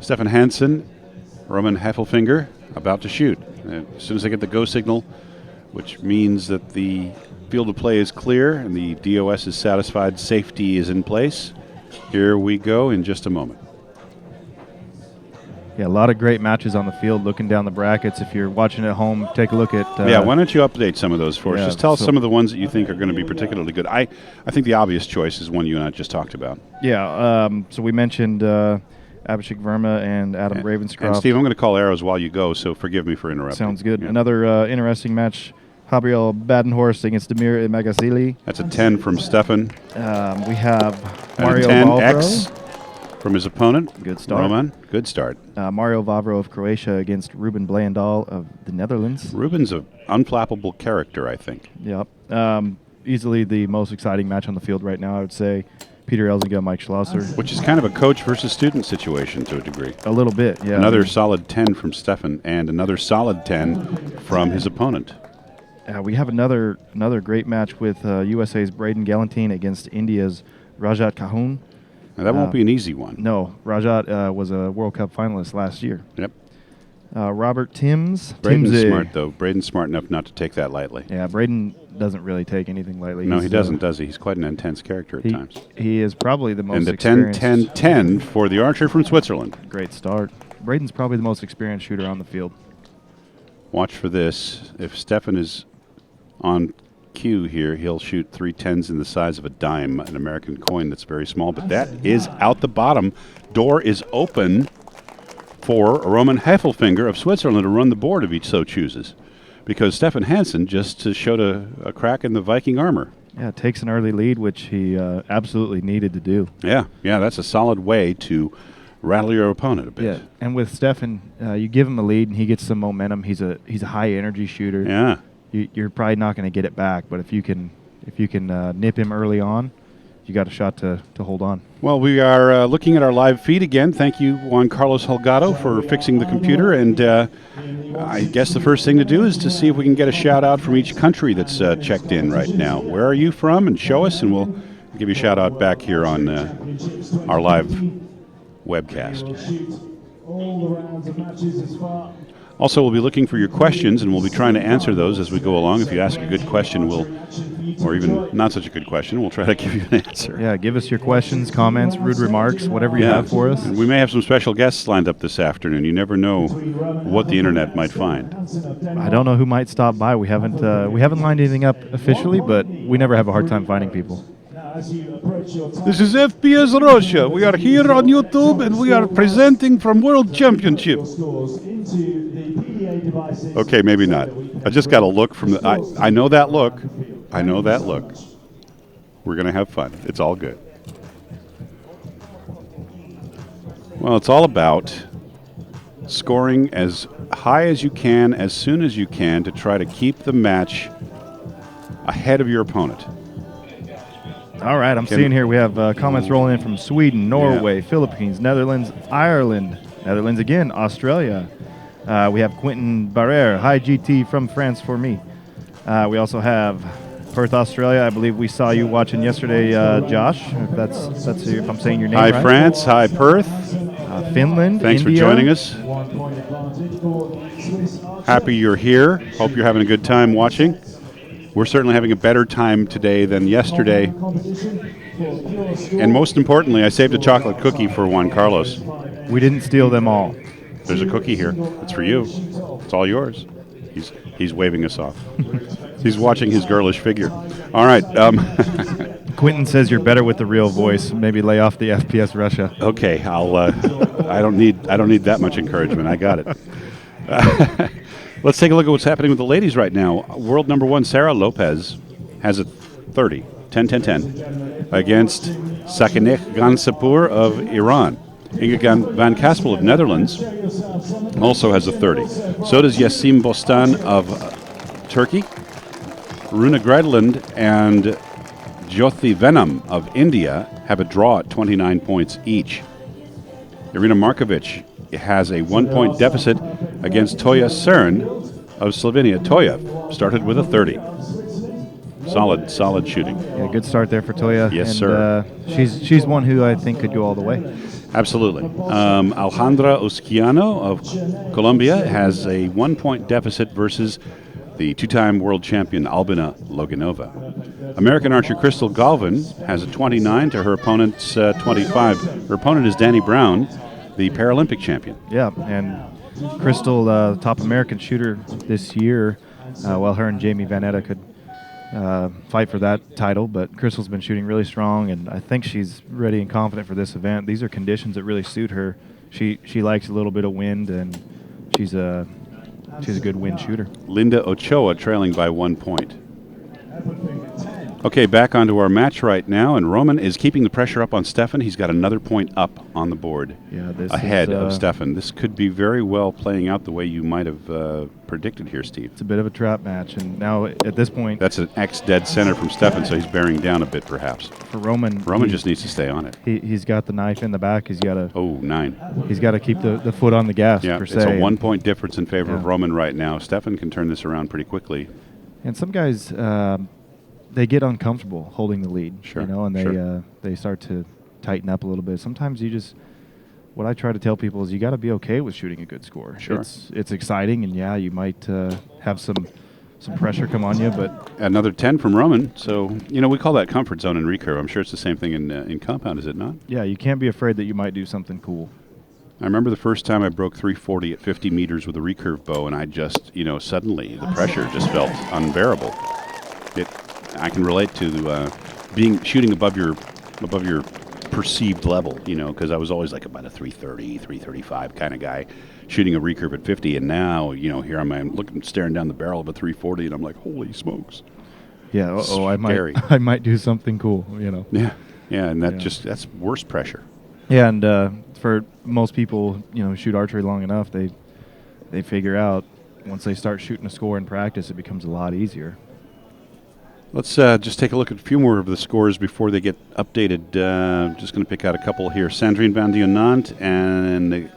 Stephan Hansen, Roman Haefelfinger, about to shoot. As soon as I get the go signal, which means that the field of play is clear and the DOS is satisfied, safety is in place, here we go in just a moment. Yeah, a lot of great matches on the field. Looking down the brackets, if you're watching at home, take a look at. Why don't you update some of those for us? Just tell us some of the ones that you think are going to be particularly good. I think the obvious choice is one you and I just talked about. Yeah, so we mentioned Abhishek Verma and Adam Ravenscroft. And Steve, I'm going to call arrows while you go, so forgive me for interrupting. Sounds good. Yeah. Another interesting match, Gabriel Badenhorst against Demir Magazili. That's a 10 from Stephan. We have Mario 10X from his opponent. Good start. Roman, good start. Mario Vavro of Croatia against Ruben Blayendal of the Netherlands. Ruben's an unflappable character, I think. Yep. Easily the most exciting match on the field right now, I would say. Peter Elzinga, Mike Schlosser. Which is kind of a coach versus student situation to a degree. A little bit, yeah. Another solid 10 from Stephan and another solid 10 from his opponent. We have another great match with USA's Braden Galantine against India's Rajat Kahun. Now, that won't be an easy one. No, Rajat was a World Cup finalist last year. Yep. Robert Timms. Braden's smart, though. Braden's smart enough not to take that lightly. Yeah, Braden doesn't really take anything lightly. No, he doesn't, does he? He's quite an intense character at times. He is probably the most experienced. And the 10-10-10 for the archer from Switzerland. Great start. Braden's probably the most experienced shooter on the field. Watch for this. If Stephan is on cue here, he'll shoot 3 10s in the size of a dime, an American coin that's very small, but that is out the bottom. Door is open for Roman Haefelfinger of Switzerland to run the board if he so chooses, because Stephan Hansen just showed a crack in the Viking armor. Yeah, takes an early lead, which he absolutely needed to do. Yeah, that's a solid way to rattle your opponent a bit. Yeah, and with Stephan, you give him a lead and he gets some momentum. He's a high energy shooter. Yeah. You're probably not going to get it back, but if you can nip him early on, you got a shot to hold on. Well, we are looking at our live feed again. Thank you, Juan Carlos Holgado, for fixing the computer. And I guess the first thing to do is to see if we can get a shout out from each country that's checked in right now. Where are you from? And show us, and we'll give you a shout out back here on our live webcast. Also, we'll be looking for your questions, and we'll be trying to answer those as we go along. If you ask a good question, or even not such a good question, we'll try to give you an answer. Yeah, give us your questions, comments, rude remarks, whatever you have for us. And we may have some special guests lined up this afternoon. You never know what the internet might find. I don't know who might stop by. We haven't lined anything up officially, but we never have a hard time finding people. This is FPS Russia. We are here on YouTube and we are presenting from World Championships. Okay, maybe not. I just got a look from the... I know that look. I know that look. We're going to have fun. It's all good. Well, it's all about scoring as high as you can, as soon as you can, to try to keep the match ahead of your opponent. All right, I'm seeing here we have comments rolling in from Sweden, Norway, Philippines, Netherlands, Ireland, Netherlands again, Australia. We have Quentin Barrere, hi GT from France for me. We also have Perth, Australia. I believe we saw you watching yesterday, Josh. If I'm saying your name right. Hi France, hi Perth. Finland, Thanks India. for joining us. Happy you're here. Hope you're having a good time watching. We're certainly having a better time today than yesterday. And most importantly, I saved a chocolate cookie for Juan Carlos. We didn't steal them all. There's a cookie here. It's for you. It's all yours. He's waving us off. He's watching his girlish figure. All right. Quentin says you're better with the real voice. Maybe lay off the FPS Russia. Okay, I don't need that much encouragement. I got it. Let's take a look at what's happening with the ladies right now. World number 1, Sarah Lopez, has a 30, 10-10-10, against Sakineh Gansapur of Iran. Inge van Kaspel of Netherlands also has a 30. So does Yassim Bostan of Turkey. Runa Greideland and Jyothi Venam of India have a draw at 29 points each. Irina Markovic has a 1-point deficit against Toya Cern of Slovenia. Toya started with a 30. Solid shooting. Yeah, good start there for Toya. Yes, and, sir. She's one who I think could go all the way. Absolutely. Alejandra Osquiano of Colombia has a 1-point deficit versus the 2-time world champion Albina Loganova. American archer Crystal Galvin has a 29 to her opponent's 25. Her opponent is Danny Brown, the Paralympic champion. Yeah, and Crystal, top American shooter this year, while her and Jamie Vanetta could fight for that title, but Crystal's been shooting really strong, and I think she's ready and confident for this event. These are conditions that really suit her. She likes a little bit of wind, and she's a good wind shooter. Linda Ochoa trailing by 1 point. Okay, back onto our match right now, and Roman is keeping the pressure up on Stephan. He's got another point up on the board ahead of Stephan. This could be very well playing out the way you might have predicted here, Steve. It's a bit of a trap match, and now at this point... That's an X dead center from Stephan, so he's bearing down a bit perhaps. For Roman... Roman just needs to stay on it. He's got the knife in the back. He's got to... Oh, 9. He's got to keep the foot on the gas, per se. It's a 1-point difference in favor of Roman right now. Stephan can turn this around pretty quickly. And some guys... they get uncomfortable holding the lead, and they start to tighten up a little bit. Sometimes what I try to tell people is you got to be okay with shooting a good score. Sure. It's exciting, and you might have some pressure come on you, but another 10 from Roman. So we call that comfort zone in recurve. I'm sure it's the same thing in compound, is it not? Yeah, you can't be afraid that you might do something cool. I remember the first time I broke 340 at 50 meters with a recurve bow, and I just suddenly the pressure just felt unbearable. I can relate to shooting above your perceived level, because I was always like about a 330, 335 kind of guy, shooting a recurve at 50, and now here I'm looking, staring down the barrel of a 340, and I'm like, holy smokes! Yeah, I might do something cool, Yeah, and that's worse pressure. Yeah, and for most people, shoot archery long enough, they figure out once they start shooting a score in practice, it becomes a lot easier. Let's just take a look at a few more of the scores before they get updated. Just going to pick out a couple here. Sandrine Van Dionant and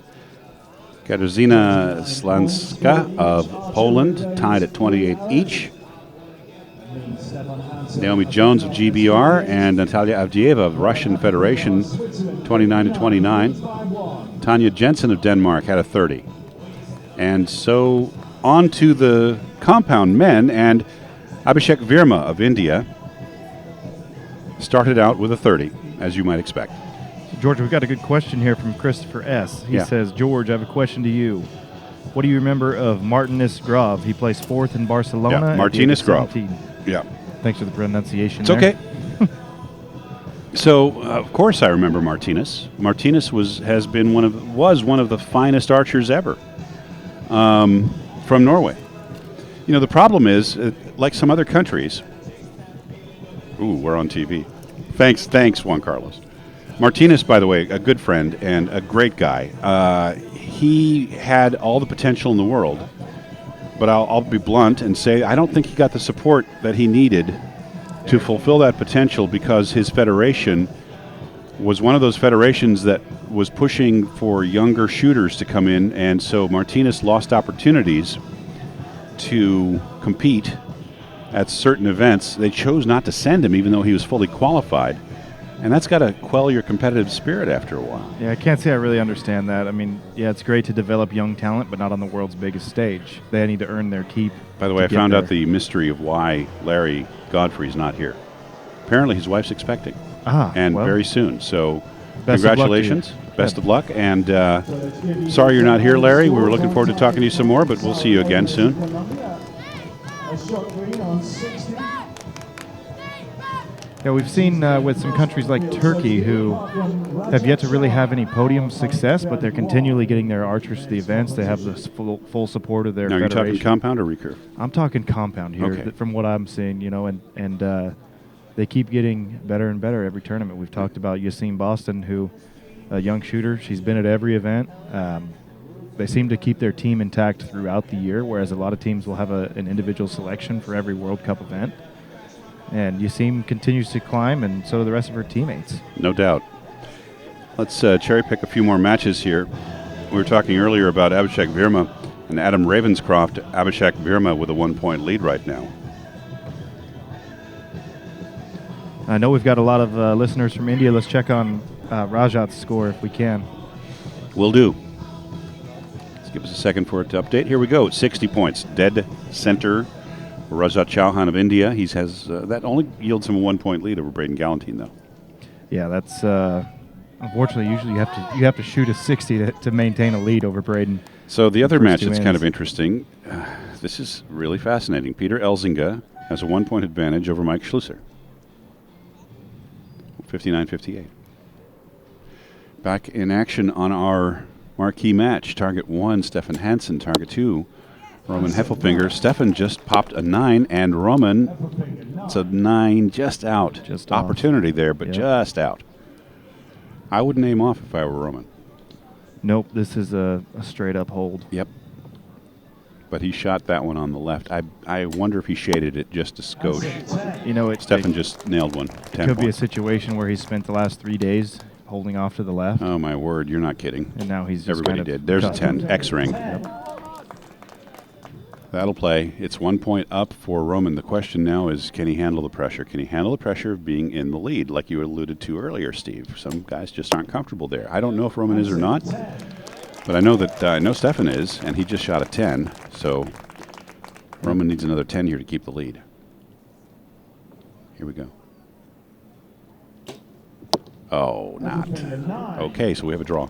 Katarzyna Slanska of Poland tied at 28 each. Naomi Jones of GBR and Natalia Avdieva of Russian Federation, 29 to 29. Tanya Jensen of Denmark had a 30. And so on to the compound men, and Abhishek Virma of India started out with a 30, as you might expect. George, we've got a good question here from Christopher S. He says, George, I have a question to you. What do you remember of Martinez Grove? He placed 4th in Barcelona. Yeah, Martinez Grove. Yeah. Thanks for the pronunciation. It's okay. So, of course, I remember Martinez. Martinez was one of the finest archers ever from Norway. The problem is, like some other countries. Ooh, we're on TV. Thanks, Juan Carlos. Martinez, by the way, a good friend and a great guy. He had all the potential in the world, but I'll be blunt and say I don't think he got the support that he needed to fulfill that potential, because his federation was one of those federations that was pushing for younger shooters to come in, and so Martinez lost opportunities to compete at certain events. They chose not to send him even though he was fully qualified, and that's got to quell your competitive spirit after a while. Yeah, I can't say I really understand that. I mean, it's great to develop young talent, but not on the world's biggest stage. They need to earn their keep. By the way, I found out the mystery of why Larry Godfrey's not here. Apparently his wife's expecting, and very soon, so congratulations. Best of luck, and sorry you're not here, Larry. We were looking forward to talking to you some more, but we'll see you again soon. Yeah, we've seen with some countries like Turkey who have yet to really have any podium success, but they're continually getting their archers to the events. They have the full support of their federation. Now, you're talking compound or recurve? I'm talking compound here, from what I'm seeing, and they keep getting better and better every tournament. We've talked about Yassine Boston, who a young shooter. She's been at every event. They seem to keep their team intact throughout the year, whereas a lot of teams will have an individual selection for every World Cup event. And Yassine continues to climb, and so do the rest of her teammates. No doubt. Let's cherry pick a few more matches here. We were talking earlier about Abhishek Virma and Adam Ravenscroft. Abhishek Virma with a 1-point lead right now. I know we've got a lot of listeners from India. Let's check on Rajat's score if we can. Will do. Let's give us a second for it to update. Here we go. 60 points. Dead center. Rajat Chauhan of India. He has that only yields him a 1-point lead over Braden Galantine, though. Yeah, that's unfortunately usually you have to shoot a 60 to maintain a lead over Braden. So the other match that's ends. kind of interesting. This is really fascinating. Peter Elzinga has a 1-point advantage over Mike Schlusser. 59-58. Back in action on our marquee match. Target 1, Stephan Hansen. Target 2, Roman Haefelfinger. Stephan just popped a 9, and Roman, it's a 9 just out. Just opportunity off. there, but Yep. just out. I would name off if I were Roman. Nope, this is a straight up hold. Yep. But he shot that one on the left. I wonder if he shaded it just a skosh. You know, Stephan just nailed one. 10 could be a points. situation where he spent the last 3 days holding off to the left, Oh, my word. You're not kidding. and now he's just Everybody kind of did. There's a cut. 10. X-ring. That'll play. It's 1 point up for Roman. The question now is, can he handle the pressure? Can he handle the pressure of being in the lead, like you alluded to earlier, Steve? Some guys just aren't comfortable there. I don't know if Roman is or not, but I know that I know Stephan is, and he just shot a 10. So Roman needs another 10 here to keep the lead. Here we go. Oh, not. Okay, so we have a draw.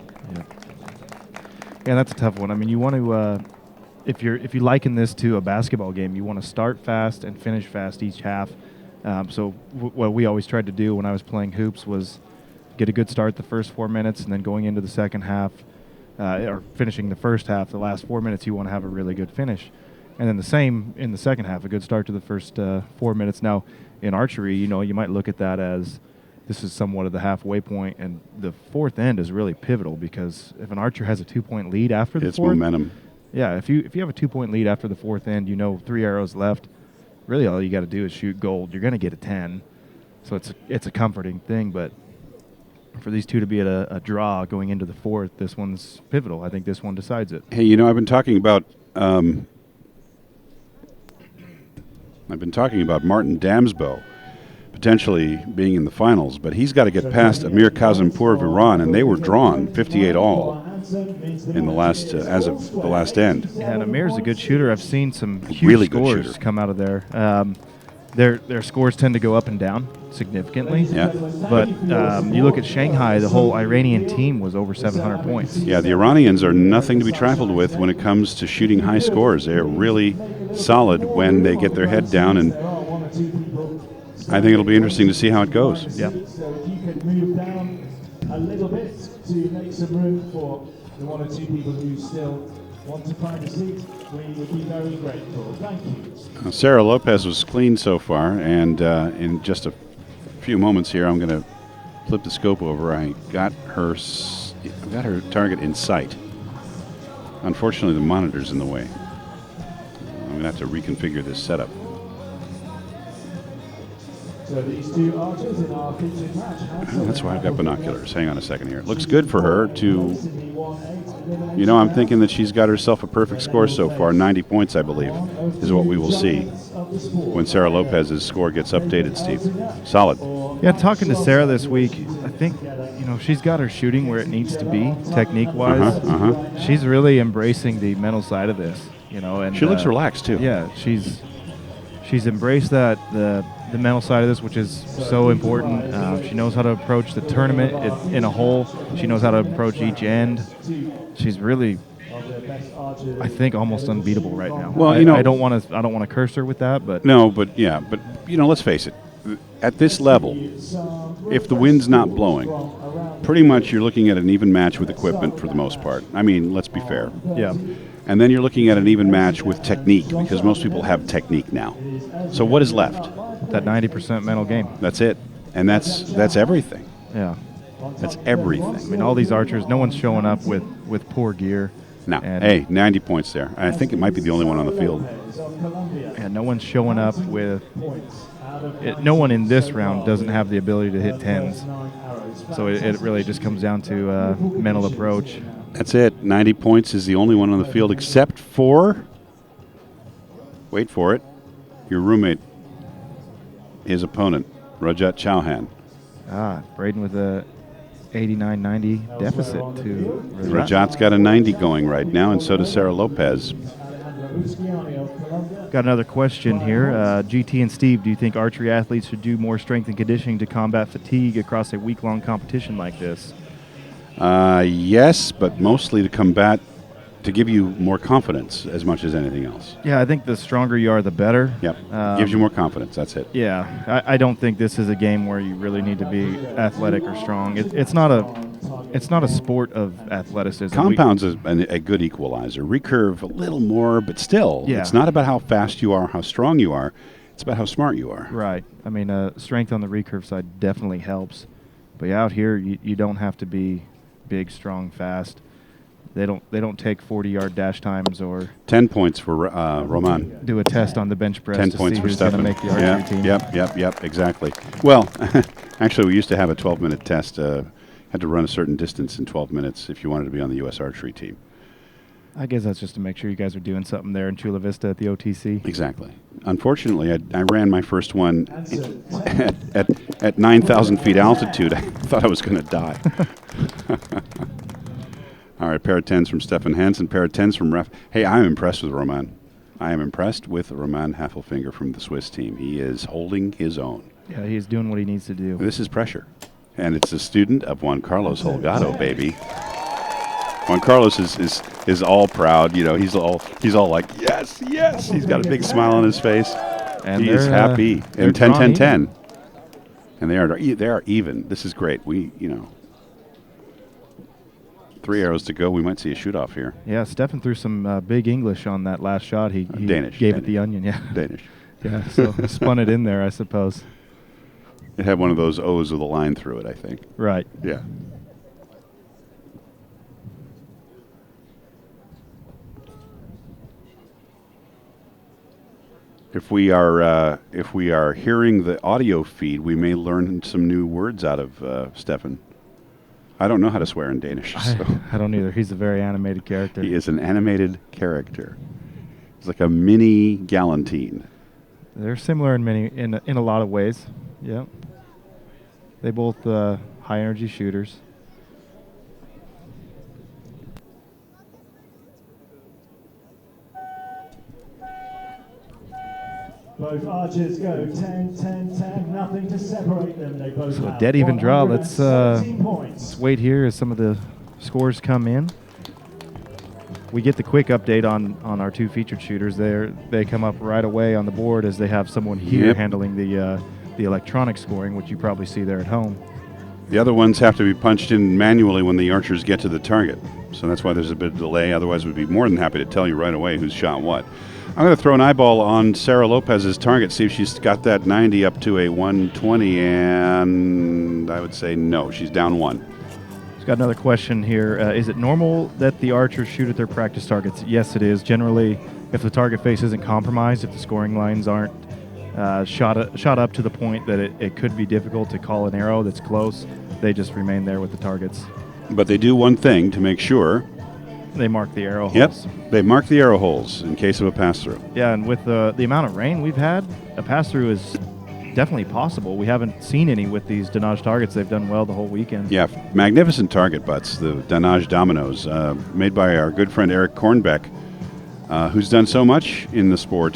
Yeah, that's a tough one. I mean, you want to, if you liken this to a basketball game, you want to start fast and finish fast each half. So what we always tried to do when I was playing hoops was get a good start the first 4 minutes, and then going into the second half, or finishing the first half, the last 4 minutes, you want to have a really good finish. And then the same in the second half, a good start to the first 4 minutes. Now, in archery, you know, you might look at that as this is somewhat of the halfway point, and the fourth end is really pivotal because if an archer has a 2-point lead after the It's fourth, momentum. yeah, if you have a 2-point lead after the fourth end, you know 3 arrows left. Really, all you got to do is shoot gold. You're going to get a 10, so it's a comforting thing. But for these two to be at a draw going into the fourth, this one's pivotal. I think this one decides it. Hey, you know, I've been talking about Martin Damsbo potentially being in the finals, but he's got to get past Amir Kazimpour of Iran, and they were drawn 58 all in the last as of the last end. Yeah, and Amir's a good shooter. I've seen some huge Really good scores shooter. come out of there. Their scores tend to go up and down significantly. Yeah. But you look at Shanghai, the whole Iranian team was over 700 points. Yeah, the Iranians are nothing to be trifled with when it comes to shooting high scores. They're really solid when they get their head down, and I think it'll be interesting to see how it goes. Yeah. So if you could move down a little bit to make some room for the 1 or 2 people who still want to find a seat, we would be very grateful. Thank you. Sarah Lopez was clean so far, and in just a few moments here, I'm going to flip the scope over. I got her target in sight. Unfortunately, the monitor's in the way. I'm going to have to reconfigure this setup. So these two archers in our featured match. That's why I've got binoculars. Hang on a second here. It looks good for her to, you know, I'm thinking that she's got herself a perfect score so far. 90 points, I believe, is what we will see when Sarah Lopez's score gets updated, Steve. Solid. Yeah, talking to Sarah this week, I think, you know, she's got her shooting where it needs to be, technique-wise. She's really embracing the mental side of this, you know. And She looks relaxed, too. Yeah, she's embraced that, the mental side of this, which is so important. She knows how to approach the tournament in a whole. She knows how to approach each end. She's really, I think, almost unbeatable right now. Well, you know, I don't want to curse her with that, but no, but yeah, but you know, let's face it. At this level, if the wind's not blowing, pretty much you're looking at an even match with equipment for the most part. I mean, let's be fair. yeah. And then you're looking at an even match with technique, because most people have technique now. So what is left? That 90% mental game. That's it. And that's everything. Yeah. That's everything. I mean, all these archers, no one's showing up with poor gear. Now, And- hey, 90 points there. I think it might be the only one on the field. And no one's showing up with no one in this round doesn't have the ability to hit 10s. So it really just comes down to mental approach. That's it. 90 points is the only one on the field, except for, wait for it, your roommate, his opponent, Rajat Chauhan. Braden with a 89-90 deficit to Rajat. Rajat's got a 90 going right now, and so does Sarah Lopez. Got another question here. GT and Steve, do you think archery athletes should do more strength and conditioning to combat fatigue across a week-long competition like this? Yes, but mostly to give you more confidence as much as anything else. Yeah, I think the stronger you are, the better. Yep, gives you more confidence, that's it. Yeah, I don't think this is a game where you really need to be athletic or strong. It's not a sport of athleticism. Compound's a good equalizer. Recurve a little more, but still, it's not about how fast you are, how strong you are. It's about how smart you are. Right. I mean, strength on the recurve side definitely helps. But out here, you don't have to be big, strong, fast. They don't take 40-yard dash times or 10 points for Roman. Do a test on the bench press 10 to points see for who's going to Stephan. make the archery team. Yep, exactly. Well, actually, we used to have a 12-minute test. Had to run a certain distance in 12 minutes if you wanted to be on the U.S. archery team. I guess that's just to make sure you guys are doing something there in Chula Vista at the OTC. Exactly. Unfortunately, I ran my first one at 9,000 feet altitude. I thought I was going to die. All right, pair of 10s from Stephan Hansen, pair of 10s from Ref. Hey, I'm impressed with Roman. I am impressed with Roman Haefelfinger from the Swiss team. He is holding his own. Yeah, he's doing what he needs to do. This is pressure. And it's a student of Juan Carlos Holgado, baby. Juan Carlos is all proud. You know, he's all like, yes. He's got a big smile on his face. And he is happy. And 10-10-10. And they are even. This is great. 3 arrows to go. We might see a shoot-off here. Yeah, Stephan threw some big English on that last shot. He Danish. Gave it the onion, yeah. Danish. Yeah, so spun it in there, I suppose. It had one of those O's with a line through it, I think. Right. Yeah. If we are hearing the audio feed, we may learn some new words out of Stephan. I don't know how to swear in Danish. So. I don't either. He's a very animated character. He is an animated character. He's like a mini Galantine. They're similar in a lot of ways. Yeah. They both high energy shooters. Both archers go 10-10-10, nothing to separate them. They both So have dead even draw. Let's 117 points. wait here as some of the scores come in. We get the quick update on our two featured shooters. They come up right away on the board as they have someone here handling the electronic scoring, which you probably see there at home. The other ones have to be punched in manually when the archers get to the target. So that's why there's a bit of delay. Otherwise, we'd be more than happy to tell you right away who's shot what. I'm going to throw an eyeball on Sarah Lopez's target, see if she's got that 90 up to a 120, and I would say no, she's down one. She's got another question here. Is it normal that the archers shoot at their practice targets? Yes, it is. Generally, if the target face isn't compromised, if the scoring lines aren't shot up to the point that it could be difficult to call an arrow that's close, they just remain there with the targets. But they do one thing to make sure. They mark the arrow holes. Yep, they mark the arrow holes in case of a pass-through. Yeah, and with the amount of rain we've had, a pass-through is definitely possible. We haven't seen any with these Danage targets. They've done well the whole weekend. Yeah, magnificent target butts, the Danage Dominoes, made by our good friend Eric Kornbeck, who's done so much in the sport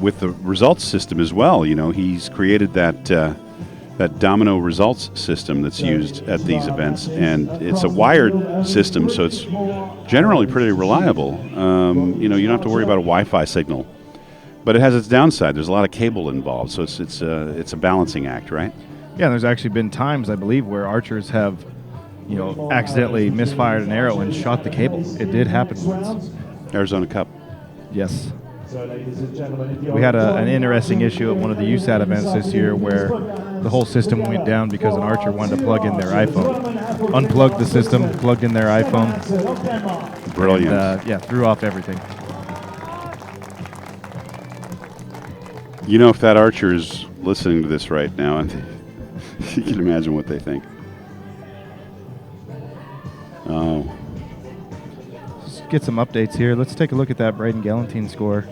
with the results system as well. You know, he's created that domino results system that's used at these events, and it's a wired system, so it's generally pretty reliable. You know, you don't have to worry about a Wi-Fi signal, but it has its downside. There's a lot of cable involved, so it's a balancing act, right? Yeah, there's actually been times, I believe, where archers have, accidentally misfired an arrow and shot the cable. It did happen once. Arizona Cup. Yes. So, ladies and gentlemen, if you're We had an interesting issue at one of the USAT events this year where the whole system went down because an archer wanted to plug in their iPhone. Unplugged the system, plugged in their iPhone. Brilliant. And, threw off everything. You know, if that archer is listening to this right now, and you can imagine what they think. Oh. Let's get some updates here. Let's take a look at that Braden Galantine score.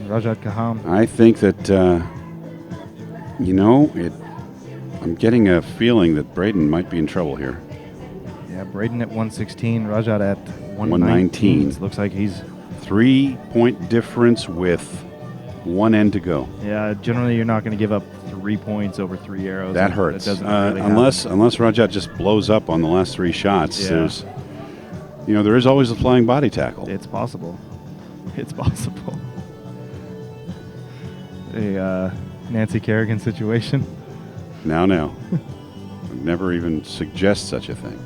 Rajat Kaham. I think that, I'm getting a feeling that Braden might be in trouble here. Yeah, Braden at 116, Rajat at 119. Looks like he's 3-point difference with 1 end to go. Yeah, generally you're not going to give up 3 points over 3 arrows. That hurts. That doesn't really unless happen. Rajat just blows up on the last 3 shots. Yeah. There's, there is always a flying body tackle. It's possible. It's possible. A Nancy Kerrigan situation. Now. I'd never even suggest such a thing.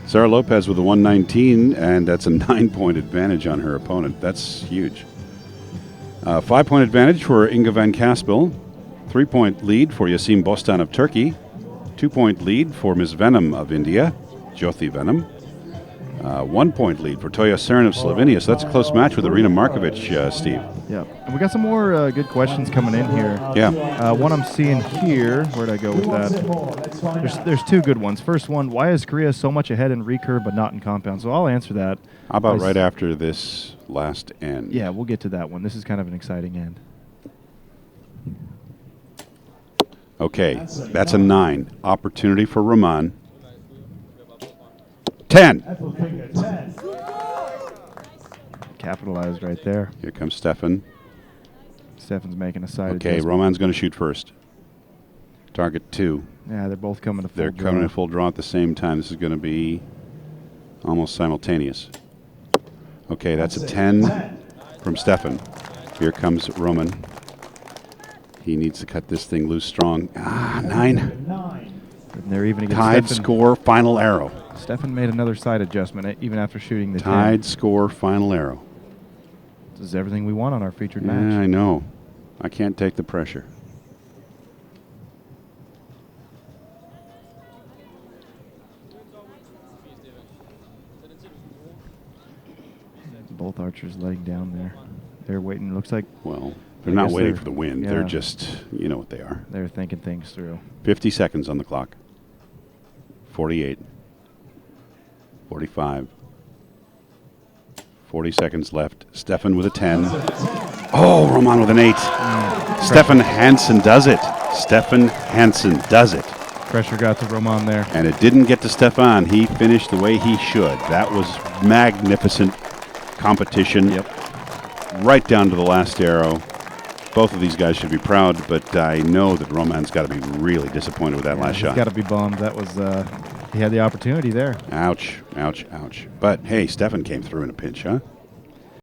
Sarah Lopez with a 119, and that's a 9-point advantage on her opponent. That's huge. 5-point advantage for Inga van Kaspel. 3-point lead for Yasim Bostan of Turkey. 2-point lead for Ms. Venom of India, Jyothi Venom. 1-point lead for Toya Cern of Slovenia. So that's a close match with Irina Markovic, Steve. Yeah. And we got some more good questions coming in here. Yeah. One I'm seeing here. Where'd I go with that? There's 2 good ones. First one, why is Korea so much ahead in recurve but not in compound? So I'll answer that. How about right after this last end? Yeah, we'll get to that one. This is kind of an exciting end. Okay, that's a 9. Opportunity for Roman. 10. Haefelfinger, 10. Capitalized right there. Here comes Stephan. Stephan's making a side Okay, adjustment. Roman's going to shoot first. Target 2. Yeah, they're both coming to full They're draw. coming to full draw at the same time. This is going to be almost simultaneous. Okay, that's a 10 from Stephan. Here comes Roman. He needs to cut this thing loose strong. 9. And they're even against Tied Stephan. score, final arrow. Stephan made another side adjustment even after shooting the 10. Tied score, final arrow. This is everything we want on our featured Yeah, match. I know. I can't take the pressure. Both archers letting down there. They're waiting. Looks like Well, they're I not guess waiting they're- for the wind. yeah. They're just, you know what they are. they're thinking things through. 50 seconds on the clock. 48. 45. 40 seconds left. Stephan with a 10. Oh, Roman with an 8. Stephan Hansen does it. Stephan Hansen does it. Pressure got to Roman there. And it didn't get to Stephan. He finished the way he should. That was magnificent competition. Yep. Right down to the last arrow. Both of these guys should be proud, but I know that Roman's got to be really disappointed with that last He's shot. got to be bummed. That was he had the opportunity there. Ouch, ouch, ouch. But hey, Stephan came through in a pinch, huh?